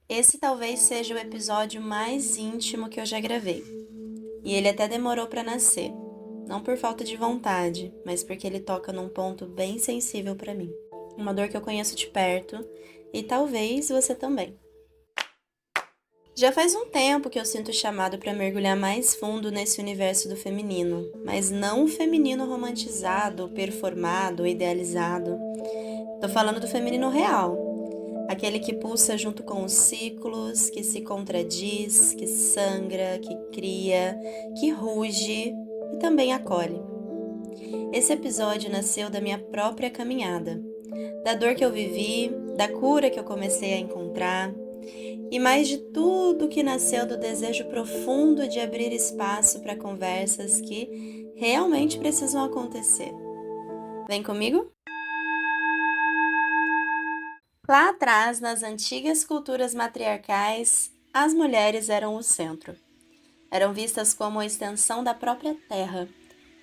Esse talvez seja o episódio mais íntimo que eu já gravei. E ele até demorou para nascer. Não por falta de vontade, mas porque ele toca num ponto bem sensível para mim. Uma dor que eu conheço de perto e talvez você também. Já faz um tempo que eu sinto o chamado para mergulhar mais fundo nesse universo do feminino, mas não o feminino romantizado, performado, idealizado. Tô falando do feminino real, aquele que pulsa junto com os ciclos, que se contradiz, que sangra, que cria, que ruge e também acolhe. Esse episódio nasceu da minha própria caminhada, da dor que eu vivi, da cura que eu comecei a encontrar, e mais de tudo que nasceu do desejo profundo de abrir espaço para conversas que realmente precisam acontecer. Vem comigo? Lá atrás, nas antigas culturas matriarcais, as mulheres eram o centro. Eram vistas como a extensão da própria terra,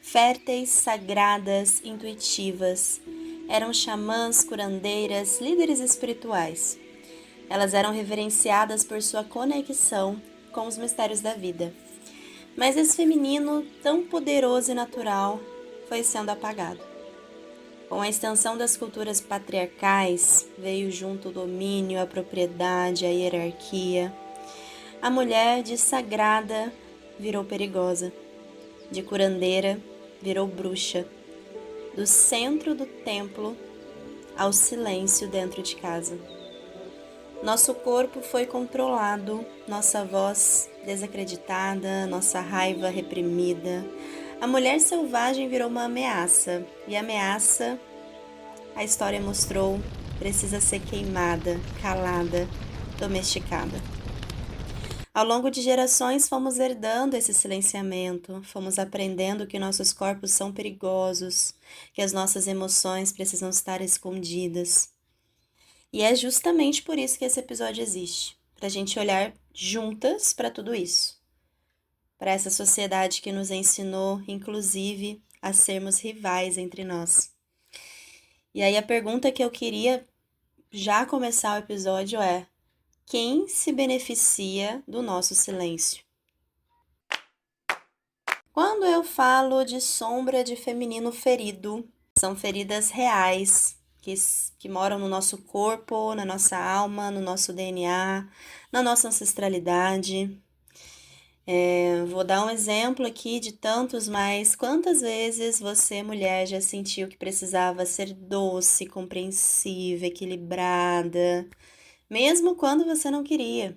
férteis, sagradas, intuitivas. Eram xamãs, curandeiras, líderes espirituais. Elas eram reverenciadas por sua conexão com os mistérios da vida. Mas esse feminino, tão poderoso e natural, foi sendo apagado. Com a extensão das culturas patriarcais, veio junto o domínio, a propriedade, a hierarquia. A mulher de sagrada virou perigosa, de curandeira virou bruxa, do centro do templo ao silêncio dentro de casa. Nosso corpo foi controlado, nossa voz desacreditada, nossa raiva reprimida. A mulher selvagem virou uma ameaça, e a ameaça, a história mostrou, precisa ser queimada, calada, domesticada. Ao longo de gerações, fomos herdando esse silenciamento, fomos aprendendo que nossos corpos são perigosos, que as nossas emoções precisam estar escondidas. E é justamente por isso que esse episódio existe, para a gente olhar juntas para tudo isso, para essa sociedade que nos ensinou, inclusive, a sermos rivais entre nós. E aí a pergunta que eu queria já começar o episódio é: quem se beneficia do nosso silêncio? Quando eu falo de sombra de feminino ferido, são feridas reais que moram no nosso corpo, na nossa alma, no nosso DNA, na nossa ancestralidade. Vou dar um exemplo aqui de tantos mais. Quantas vezes você, mulher, já sentiu que precisava ser doce, compreensiva, equilibrada, mesmo quando você não queria?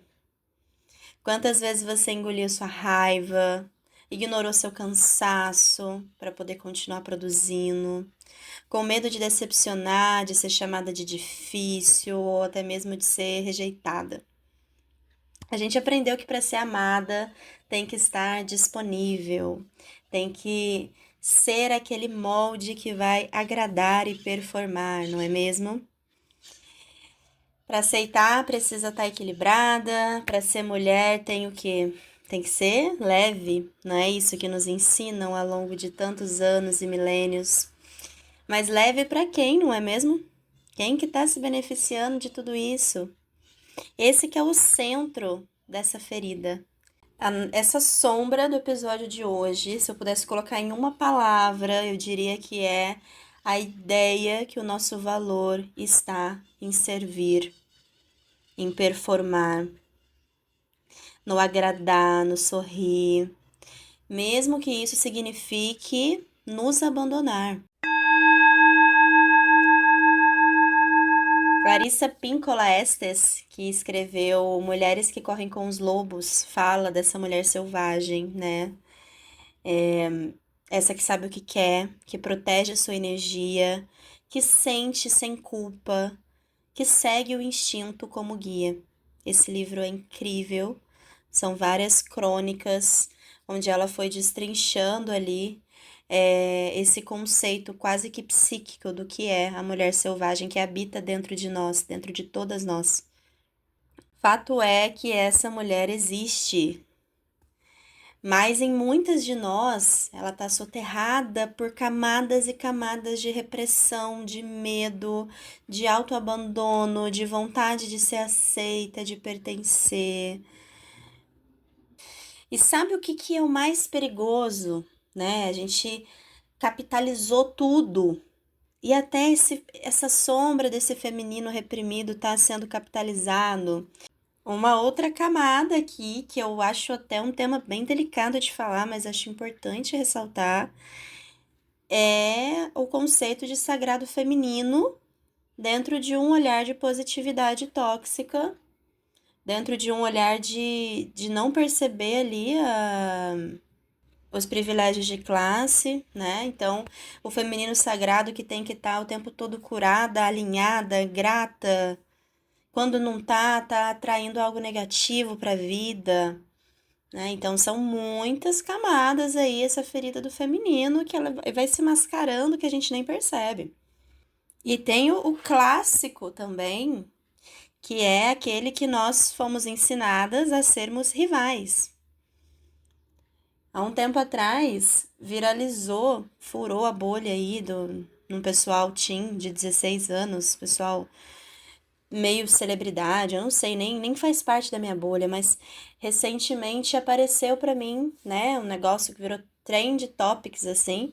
Quantas vezes você engoliu sua raiva, ignorou seu cansaço para poder continuar produzindo, com medo de decepcionar, de ser chamada de difícil ou até mesmo de ser rejeitada? A gente aprendeu que para ser amada tem que estar disponível, tem que ser aquele molde que vai agradar e performar, não é mesmo? Para aceitar, precisa estar equilibrada. Para ser mulher, tem o quê? Tem que ser leve, não é isso que nos ensinam ao longo de tantos anos e milênios. Mas leve para quem, não é mesmo? Quem que está se beneficiando de tudo isso? Esse que é o centro dessa ferida. Essa sombra do episódio de hoje, se eu pudesse colocar em uma palavra, eu diria que é a ideia que o nosso valor está em servir, em performar, no agradar, no sorrir, mesmo que isso signifique nos abandonar. Clarissa Pinkola Estes, que escreveu Mulheres que Correm com os Lobos, fala dessa mulher selvagem, né? Essa que sabe o que quer, que protege a sua energia, que sente sem culpa, que segue o instinto como guia. Esse livro é incrível, são várias crônicas onde ela foi destrinchando ali esse conceito quase que psíquico do que é a mulher selvagem que habita dentro de nós, dentro de todas nós. Fato é que essa mulher existe. Mas em muitas de nós, ela está soterrada por camadas e camadas de repressão, de medo, de autoabandono, de vontade de ser aceita, de pertencer. E sabe o que que é o mais perigoso, né? A gente capitalizou tudo. E até essa sombra desse feminino reprimido está sendo capitalizado. Uma outra camada aqui, que eu acho até um tema bem delicado de falar, mas acho importante ressaltar, é o conceito de sagrado feminino dentro de um olhar de positividade tóxica, dentro de um olhar de não perceber ali os privilégios de classe, né? Então, o feminino sagrado que tem que estar o tempo todo curada, alinhada, grata. Quando não tá atraindo algo negativo para a vida, né? Então, são muitas camadas aí essa ferida do feminino que ela vai se mascarando que a gente nem percebe. E tem o clássico também, que é aquele que nós fomos ensinadas a sermos rivais. Há um tempo atrás, viralizou, furou a bolha aí num pessoal teen de 16 anos, pessoal meio celebridade, eu não sei, nem faz parte da minha bolha, mas recentemente apareceu pra mim, né, um negócio que virou trend topics, assim,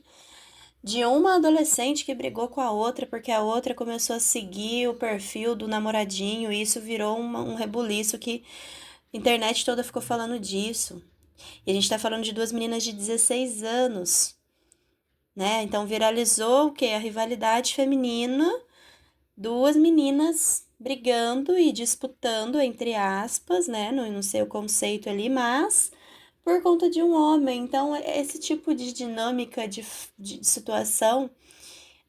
de uma adolescente que brigou com a outra porque a outra começou a seguir o perfil do namoradinho e isso virou um rebuliço que a internet toda ficou falando disso. E a gente tá falando de duas meninas de 16 anos, né? Então viralizou o quê? A rivalidade feminina, duas meninas brigando e disputando, entre aspas, né? Não sei o conceito ali, mas por conta de um homem. Então, esse tipo de dinâmica de situação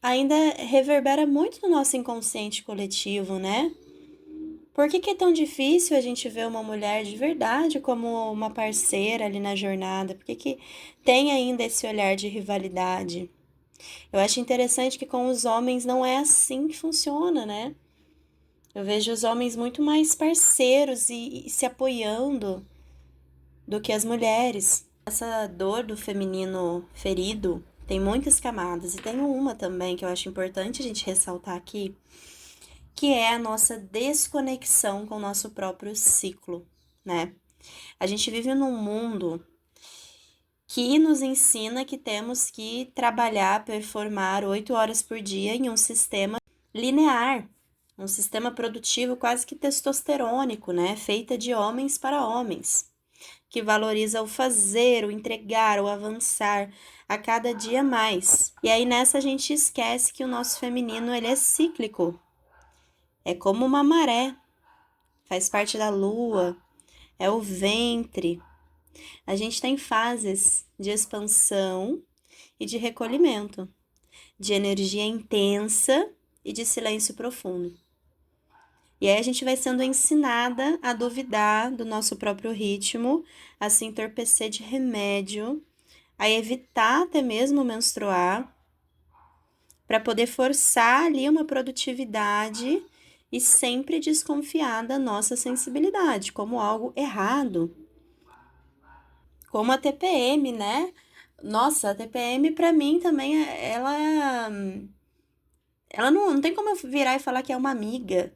ainda reverbera muito no nosso inconsciente coletivo, né? Por que que é tão difícil a gente ver uma mulher de verdade como uma parceira ali na jornada? Por que que tem ainda esse olhar de rivalidade? Eu acho interessante que com os homens não é assim que funciona, né? Eu vejo os homens muito mais parceiros e se apoiando do que as mulheres. Essa dor do feminino ferido tem muitas camadas e tem uma também que eu acho importante a gente ressaltar aqui, que é a nossa desconexão com o nosso próprio ciclo, né? A gente vive num mundo que nos ensina que temos que trabalhar, performar 8 horas por dia em um sistema linear, um sistema produtivo quase que testosterônico, né? Feita de homens para homens, que valoriza o fazer, o entregar, o avançar a cada dia mais. E aí nessa a gente esquece que o nosso feminino ele é cíclico, é como uma maré, faz parte da lua, é o ventre. A gente tem fases de expansão e de recolhimento, de energia intensa e de silêncio profundo. E aí a gente vai sendo ensinada a duvidar do nosso próprio ritmo, a se entorpecer de remédio, a evitar até mesmo menstruar, para poder forçar ali uma produtividade e sempre desconfiar da nossa sensibilidade como algo errado. Como a TPM, né? Nossa, a TPM para mim também, ela não tem como eu virar e falar que é uma amiga,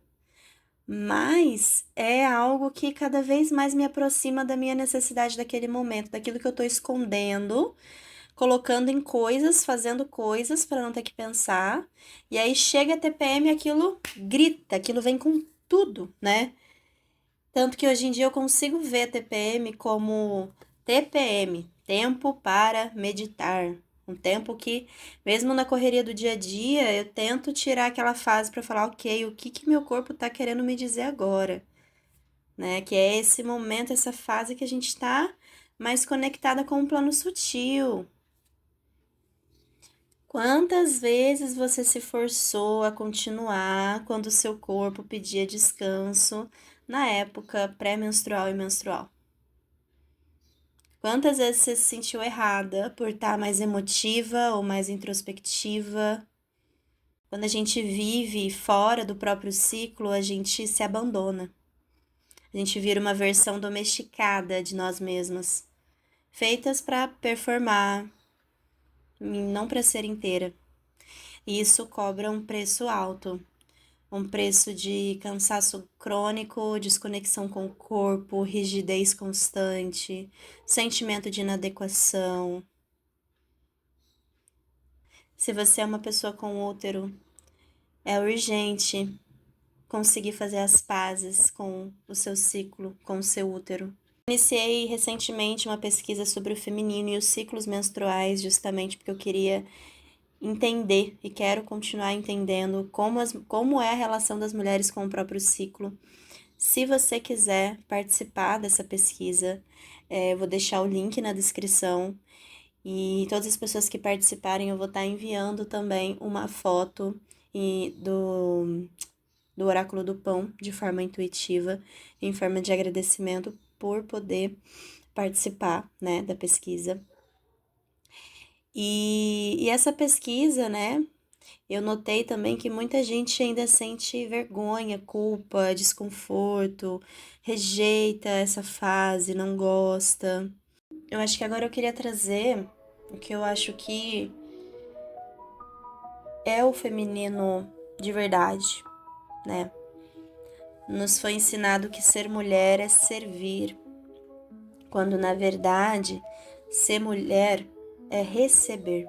mas é algo que cada vez mais me aproxima da minha necessidade daquele momento, daquilo que eu tô escondendo, colocando em coisas, fazendo coisas para não ter que pensar. E aí chega a TPM e aquilo grita, aquilo vem com tudo, né? Tanto que hoje em dia eu consigo ver a TPM como TPM, tempo para meditar. Um tempo que, mesmo na correria do dia a dia, eu tento tirar aquela fase para falar, ok, o que que meu corpo tá querendo me dizer agora, né? Que é esse momento, essa fase que a gente tá mais conectada com o plano sutil. Quantas vezes você se forçou a continuar quando o seu corpo pedia descanso na época pré-menstrual e menstrual? Quantas vezes você se sentiu errada por estar mais emotiva ou mais introspectiva? Quando a gente vive fora do próprio ciclo, a gente se abandona. A gente vira uma versão domesticada de nós mesmas. feitas para performar, não para ser inteira. E isso cobra um preço alto, um preço de cansaço crônico, desconexão com o corpo, rigidez constante, sentimento de inadequação. Se você é uma pessoa com útero, é urgente conseguir fazer as pazes com o seu ciclo, com o seu útero. Iniciei recentemente uma pesquisa sobre o feminino e os ciclos menstruais, justamente porque eu queria entender e quero continuar entendendo como é a relação das mulheres com o próprio ciclo. Se você quiser participar dessa pesquisa, eu vou deixar o link na descrição. E todas as pessoas que participarem, eu vou estar enviando também uma foto do Oráculo do Pão, de forma intuitiva, em forma de agradecimento por poder participar, né, da pesquisa. E essa pesquisa, né, eu notei também que muita gente ainda sente vergonha, culpa, desconforto, rejeita essa fase, não gosta. Eu acho que agora eu queria trazer o que eu acho que é o feminino de verdade, né? Nos foi ensinado que ser mulher é servir, quando na verdade ser mulher é receber,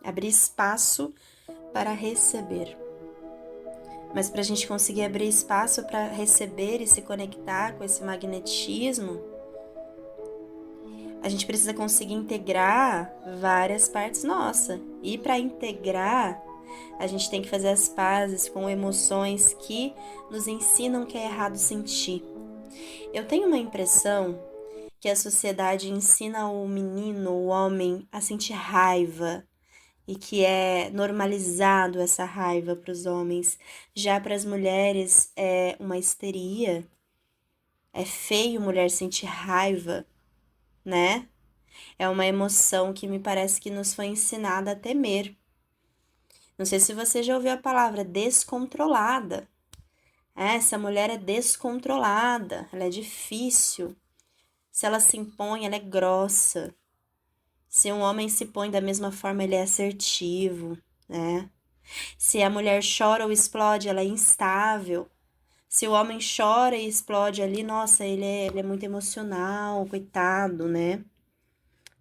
abrir espaço para receber. Mas para a gente conseguir abrir espaço para receber e se conectar com esse magnetismo, a gente precisa conseguir integrar várias partes nossas. E para integrar, a gente tem que fazer as pazes com emoções que nos ensinam que é errado sentir. Eu tenho uma impressão que a sociedade ensina o menino, o homem, a sentir raiva e que é normalizado essa raiva para os homens. Já para as mulheres é uma histeria. É feio mulher sentir raiva, né? É uma emoção que me parece que nos foi ensinada a temer. Não sei se você já ouviu a palavra descontrolada. Essa mulher é descontrolada, ela é difícil. Se ela se impõe, ela é grossa. Se um homem se põe da mesma forma, ele é assertivo, né? Se a mulher chora ou explode, ela é instável. Se o homem chora e explode ali, nossa, ele é muito emocional, coitado, né?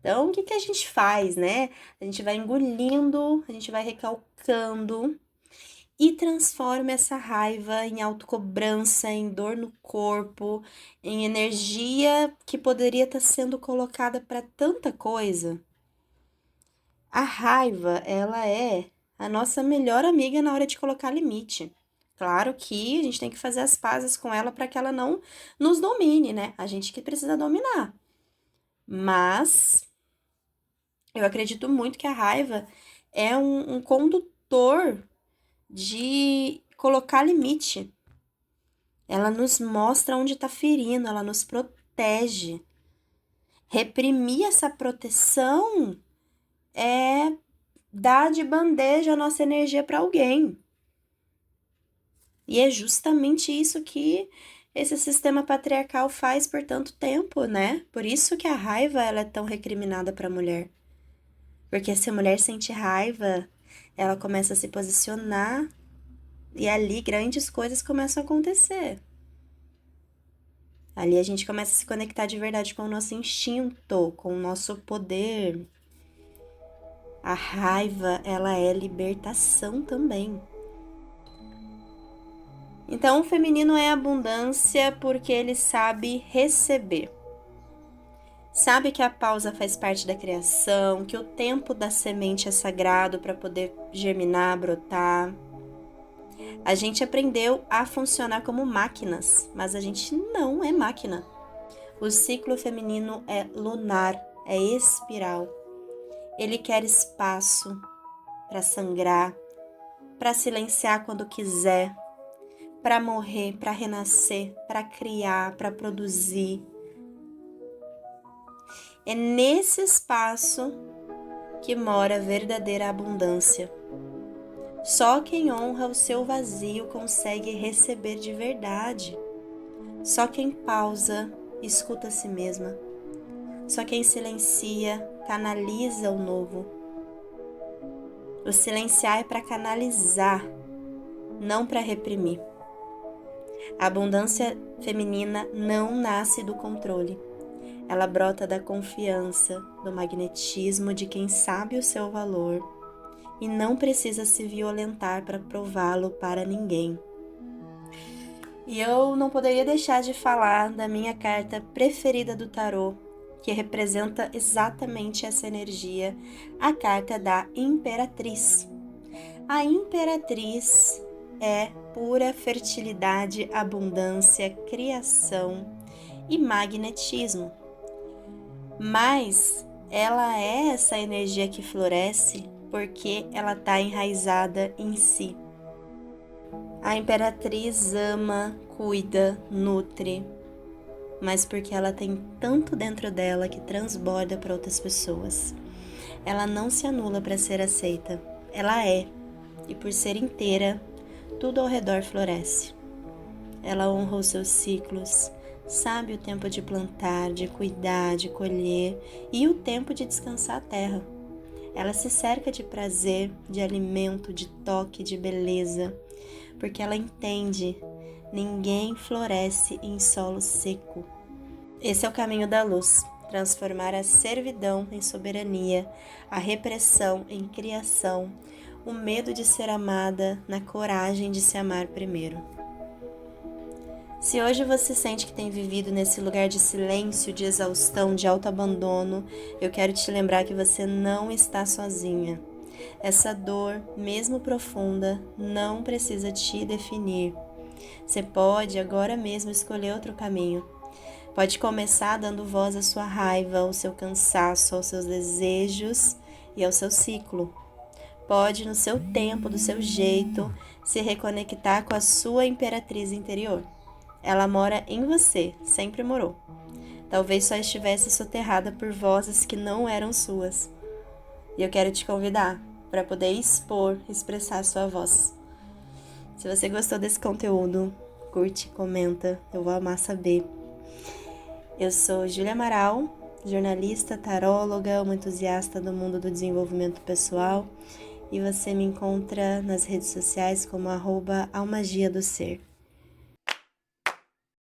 Então, o que que a gente faz, né? A gente vai engolindo, a gente vai recalcando e transforma essa raiva em autocobrança, em dor no corpo, em energia que poderia estar sendo colocada para tanta coisa. A raiva, ela é a nossa melhor amiga na hora de colocar limite. Claro que a gente tem que fazer as pazes com ela para que ela não nos domine, né? A gente que precisa dominar. Mas eu acredito muito que a raiva é um condutor de colocar limite. Ela nos mostra onde está ferindo, ela nos protege. Reprimir essa proteção é dar de bandeja a nossa energia para alguém. E é justamente isso que esse sistema patriarcal faz por tanto tempo, né? Por isso que a raiva ela é tão recriminada para a mulher. Porque se a mulher sente raiva, ela começa a se posicionar e ali grandes coisas começam a acontecer. Ali a gente começa a se conectar de verdade com o nosso instinto, com o nosso poder. A raiva, ela é libertação também. Então, o feminino é abundância porque ele sabe receber. Sabe que a pausa faz parte da criação, que o tempo da semente é sagrado para poder germinar, brotar. A gente aprendeu a funcionar como máquinas, mas a gente não é máquina. O ciclo feminino é lunar, é espiral. Ele quer espaço para sangrar, para silenciar quando quiser, para morrer, para renascer, para criar, para produzir. É nesse espaço que mora a verdadeira abundância. Só quem honra o seu vazio consegue receber de verdade. Só quem pausa, escuta a si mesma. Só quem silencia canaliza o novo. O silenciar é para canalizar, não para reprimir. A abundância feminina não nasce do controle. Ela brota da confiança, do magnetismo de quem sabe o seu valor e não precisa se violentar para prová-lo para ninguém. E eu não poderia deixar de falar da minha carta preferida do tarô, que representa exatamente essa energia, a carta da Imperatriz. A Imperatriz é pura fertilidade, abundância, criação e magnetismo. Mas ela é essa energia que floresce porque ela está enraizada em si. A Imperatriz ama, cuida, nutre, mas porque ela tem tanto dentro dela que transborda para outras pessoas. Ela não se anula para ser aceita, ela é, e por ser inteira, tudo ao redor floresce. Ela honra os seus ciclos, sabe o tempo de plantar, de cuidar, de colher e o tempo de descansar a terra. Ela se cerca de prazer, de alimento, de toque, de beleza, porque ela entende, ninguém floresce em solo seco. Esse é o caminho da luz, transformar a servidão em soberania, a repressão em criação, o medo de ser amada na coragem de se amar primeiro. Se hoje você sente que tem vivido nesse lugar de silêncio, de exaustão, de autoabandono, eu quero te lembrar que você não está sozinha. Essa dor, mesmo profunda, não precisa te definir. Você pode agora mesmo escolher outro caminho. Pode começar dando voz à sua raiva, ao seu cansaço, aos seus desejos e ao seu ciclo. Pode, no seu tempo, do seu jeito, se reconectar com a sua imperatriz interior. Ela mora em você, sempre morou. Talvez só estivesse soterrada por vozes que não eram suas. E eu quero te convidar para poder expressar a sua voz. Se você gostou desse conteúdo, curte, comenta, eu vou amar saber. Eu sou Júlia Amaral, jornalista, taróloga, uma entusiasta do mundo do desenvolvimento pessoal, e você me encontra nas redes sociais como @almagiadoser.